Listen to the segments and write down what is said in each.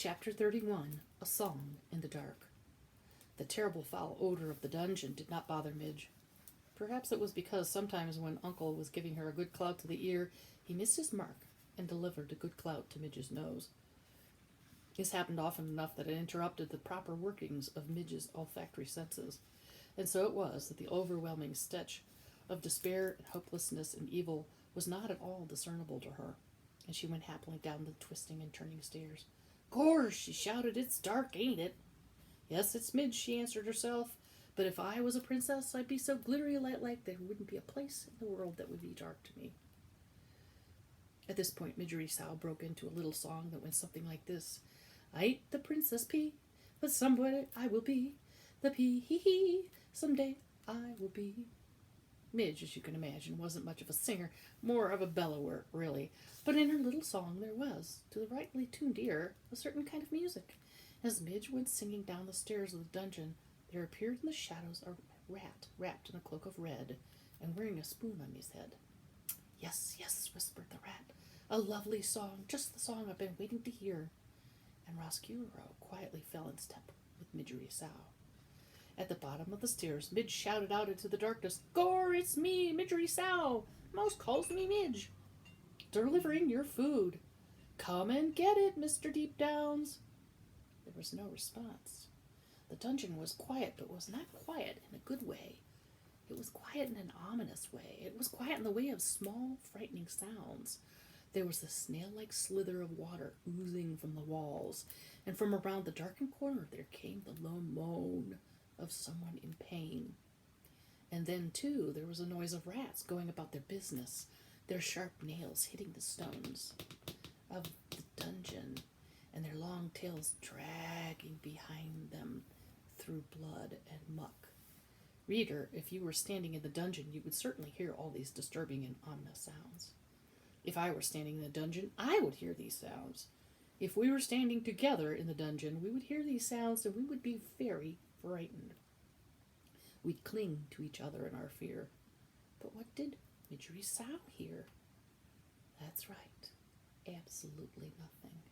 Chapter 31, A Song in the Dark. The terrible foul odor of the dungeon did not bother Midge. Perhaps it was because sometimes when Uncle was giving her a good clout to the ear, he missed his mark and delivered a good clout to Midge's nose. This happened often enough that it interrupted the proper workings of Midge's olfactory senses, and so it was that the overwhelming stench of despair and hopelessness and evil was not at all discernible to her, and she went happily down the twisting and turning stairs. "Course," she shouted, "it's dark, ain't it?" "Yes, it's Midge," she answered herself, "but if I was a princess, I'd be so glittery light-like there wouldn't be a place in the world that would be dark to me." At this point, Miggery Sow broke into a little song that went something like this. "I ain't the Princess P, but someday I will be the P, someday I will be." Midge, as you can imagine, wasn't much of a singer, more of a bellower, really, but in her little song there was, to the rightly tuned ear, a certain kind of music. As Midge went singing down the stairs of the dungeon, there appeared in the shadows a rat wrapped in a cloak of red and wearing a spoon on his head. "Yes, yes," whispered the rat, "a lovely song, just the song I've been waiting to hear." And Roscuro quietly fell in step with Miggery Sow. At the bottom of the stairs, Midge shouted out into the darkness, "Gore, it's me, Miggery Sow. Most calls me Midge. Delivering your food. Come and get it, Mr. Deep Downs." There was no response. The dungeon was quiet, but was not quiet in a good way. It was quiet in an ominous way. It was quiet in the way of small, frightening sounds. There was the snail-like slither of water oozing from the walls, and from around the darkened corner there came the low moan of someone in pain. And then, too, there was a noise of rats going about their business, their sharp nails hitting the stones of the dungeon, and their long tails dragging behind them through blood and muck. Reader, if you were standing in the dungeon, you would certainly hear all these disturbing and ominous sounds. If I were standing in the dungeon, I would hear these sounds. If we were standing together in the dungeon, we would hear these sounds and we would be very frightened. We'd cling to each other in our fear. But what did Miggery Sow hear? That's right, absolutely nothing.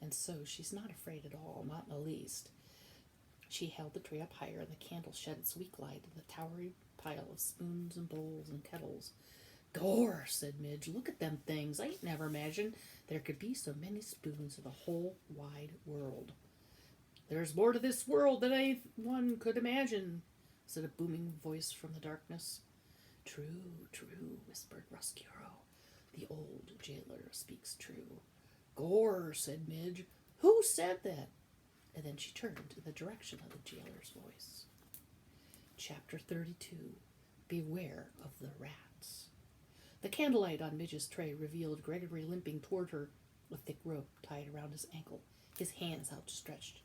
And so she's not afraid at all, not in the least. She held the tray up higher, and the candle shed its weak light in the towering pile of spoons and bowls and kettles. "Gore," said Midge, "look at them things. I ain't never imagined there could be so many spoons in the whole wide world." "There's more to this world than anyone could imagine," said a booming voice from the darkness. "True, true," whispered Roscuro. "The old jailer speaks true." "Gore," said Midge. "Who said that?" And then she turned in the direction of the jailer's voice. Chapter 32, Beware of the Rats. The candlelight on Midge's tray revealed Gregory limping toward her, a thick rope tied around his ankle, his hands outstretched.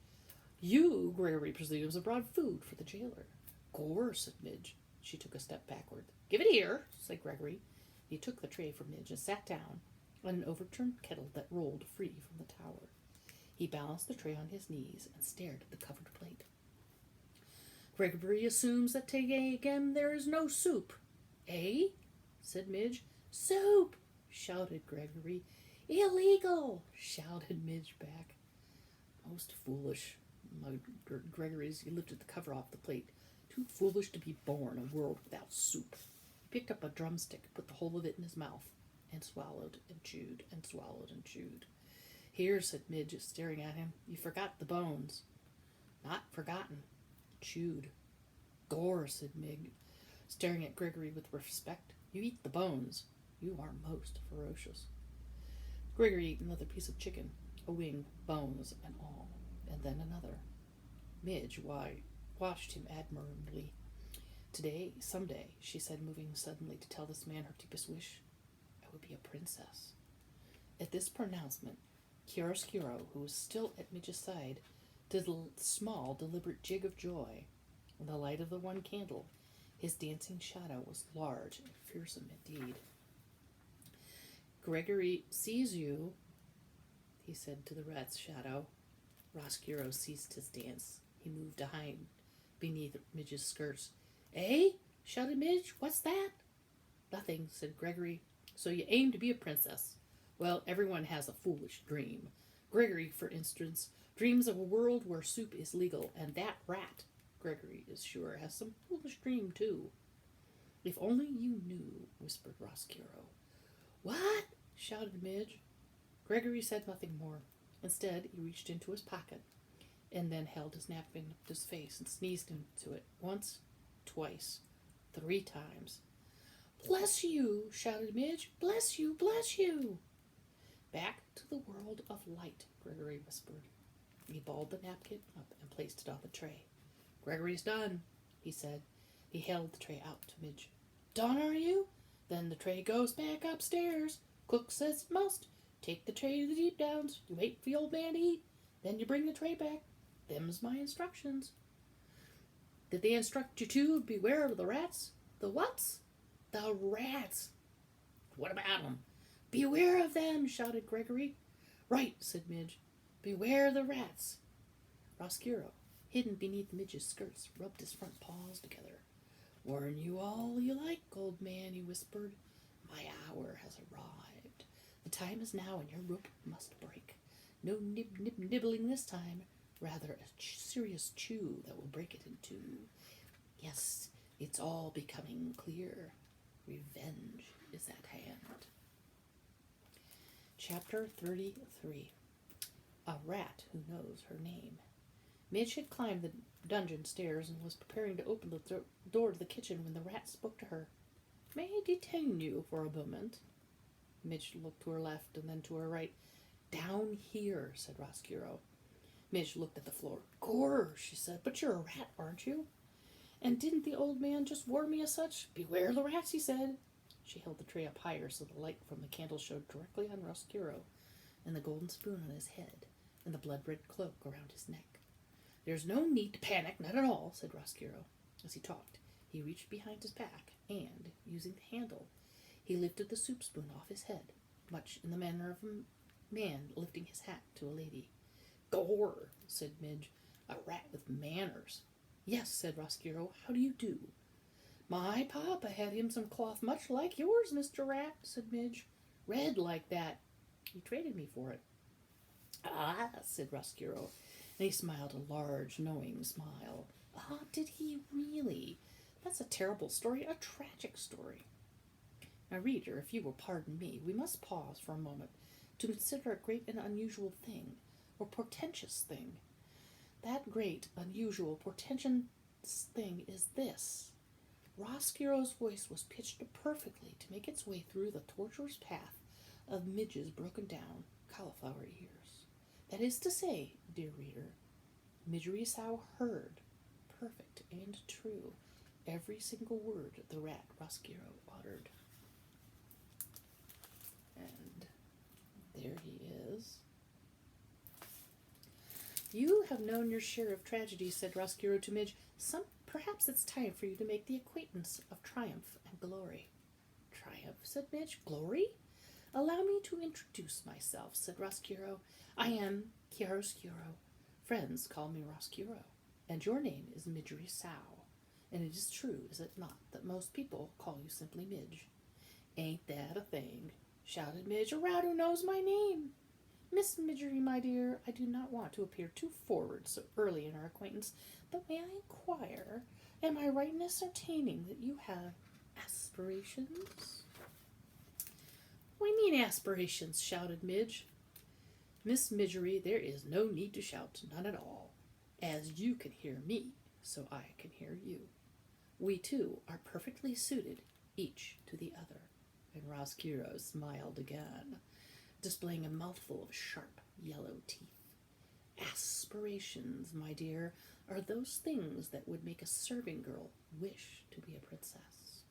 "You," Gregory presumes, have brought food for the jailer." "Gore," said Midge. She took a step backward. "Give it here," said Gregory. He took the tray from Midge and sat down on an overturned kettle that rolled free from the tower. He balanced the tray on his knees and stared at the covered plate. "Gregory assumes that again there is no soup." "Eh?" said Midge. "Soup!" shouted Gregory. "Illegal!" shouted Midge back. "Most foolish," muttered Gregory as he lifted the cover off the plate. "Too foolish to be born, a world without soup." He picked up a drumstick, put the whole of it in his mouth, and swallowed and chewed and swallowed and chewed. "Here," said Midge, staring at him, "you forgot the bones." "Not forgotten. Chewed." "Gore," said Mig, staring at Gregory with respect. "You eat the bones. You are most ferocious." Gregory ate another piece of chicken, a wing, bones, and all, and then another. Midge watched him admiringly. "Today, someday," she said, moving suddenly to tell this man her deepest wish, "I would be a princess." At this pronouncement, Chiaroscuro, who was still at Midge's side, did a small, deliberate jig of joy. In the light of the one candle, his dancing shadow was large and fearsome indeed. "Gregory sees you," he said to the rat's shadow. Roscuro ceased his dance. He moved to hide beneath Midge's skirts. "Eh?" shouted Midge. "What's that?" "Nothing," said Gregory. "So you aim to be a princess. Well, everyone has a foolish dream. Gregory, for instance, dreams of a world where soup is legal, and that rat, Gregory is sure, has some foolish dream, too. If only you knew, whispered Roscuro. What? Shouted Midge. Gregory said nothing more. Instead, he reached into his pocket and then held his napkin up to his face and sneezed into it once, twice, 3 times. Bless you, shouted Midge. Bless you, bless you. Back to the world of light, Gregory whispered. He balled the napkin up and placed it on the tray. Gregory's done, he said. He held the tray out to Midge. Done, are you? Then the tray goes back upstairs. Cook says it must. Take the tray to the deep downs. You wait for the old man to eat. Then you bring the tray back. Them's my instructions. Did they instruct you to beware of the rats? The whats? The rats. What about them? Beware of them, shouted Gregory. Right, said Midge. Beware the rats. Roscuro, hidden beneath Midge's skirts, rubbed his front paws together. Warn you all you like, old man, he whispered. My hour has arrived. The time is now, and your rope must break. No nibbling this time, rather a serious chew that will break it in two. Yes, it's all becoming clear. Revenge is at hand. Chapter 33. A Rat Who Knows Her Name. Midge had climbed the dungeon stairs and was preparing to open the door to the kitchen when the rat spoke to her. May I detain you for a moment? Midge looked to her left and then to her right. Down here, said Roscuro. Midge looked at the floor. Gore, she said, but you're a rat, aren't you? And didn't the old man just warn me as such? Beware the rats, he said. She held the tray up higher so the light from the candle showed directly on Roscuro, and the golden spoon on his head, and the blood-red cloak around his neck. There's no need to panic, not at all, said Roscuro. As he talked, he reached behind his back, and, using the handle, he lifted the soup spoon off his head, much in the manner of a man lifting his hat to a lady. Gore, said Midge, a rat with manners. Yes, said Roscuro, how do you do? My papa had him some cloth much like yours, Mr. Rat, said Midge. Red like that. He traded me for it. Ah, said Roscuro, and he smiled a large, knowing smile. Ah, did he really? That's a terrible story, a tragic story. Now, reader, if you will pardon me, we must pause for a moment to consider a great and unusual thing, or portentous thing. That great, unusual, portentous thing is this. Roscuro's voice was pitched perfectly to make its way through the tortuous path of Midge's broken-down cauliflower ears. That is to say, dear reader, Miggery Sow heard, perfect and true, every single word the rat Roscuro uttered. And there he is. You have known your share of tragedy, said Roscuro to Midge. Perhaps it's time for you to make the acquaintance of triumph and glory. Triumph, said Midge. Glory? Allow me to introduce myself, said Roscuro. I am Chiaroscuro. Friends call me Roscuro, and your name is Miggery Sow. And it is true, is it not, that most people call you simply Midge? Ain't that a thing? Shouted Midge. A rat who knows my name. Miss Miggery, my dear, I do not want to appear too forward so early in our acquaintance, but may I inquire, am I right in ascertaining that you have aspirations? What do you mean aspirations? Shouted Midge. Miss Miggery, there is no need to shout, none at all, as you can hear me, so I can hear you. We two are perfectly suited, each to the other. And Roscuro smiled again, displaying a mouthful of sharp yellow teeth. Aspirations, my dear, are those things that would make a serving girl wish to be a princess.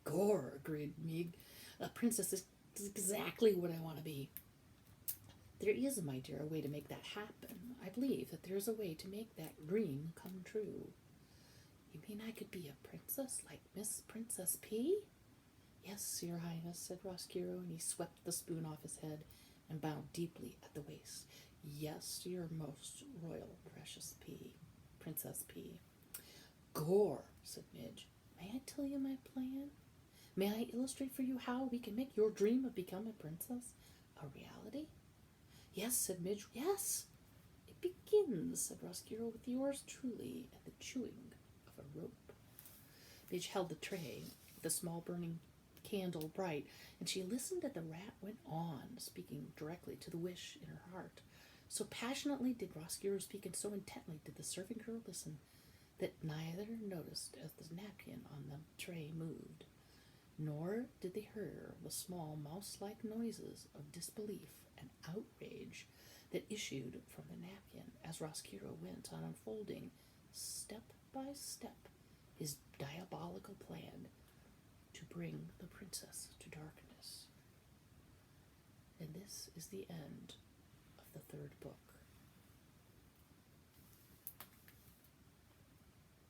Gore, agreed Mig. A princess is exactly what I want to be. There is, my dear, a way to make that happen. I believe that there is a way to make that dream come true. You mean I could be a princess like Miss Princess P? Yes, Your Highness, said Roscuro, and he swept the spoon off his head and bowed deeply at the waist. Yes, your most royal precious P, Princess P. Gore, said Midge. May I tell you my plan? May I illustrate for you how we can make your dream of becoming a princess a reality? Yes, said Midge. Yes. It begins, said Roscuro, with yours truly and the chewing of a rope. Midge held the tray, the small burning candle bright, and she listened as the rat went on, speaking directly to the wish in her heart. So passionately did Roscuro speak, and so intently did the servant girl listen, that neither noticed as the napkin on the tray moved, nor did they hear the small mouse-like noises of disbelief and outrage that issued from the napkin as Roscuro went on unfolding, step by step, his diabolical plan to bring the princess to darkness. And this is the end of the third book.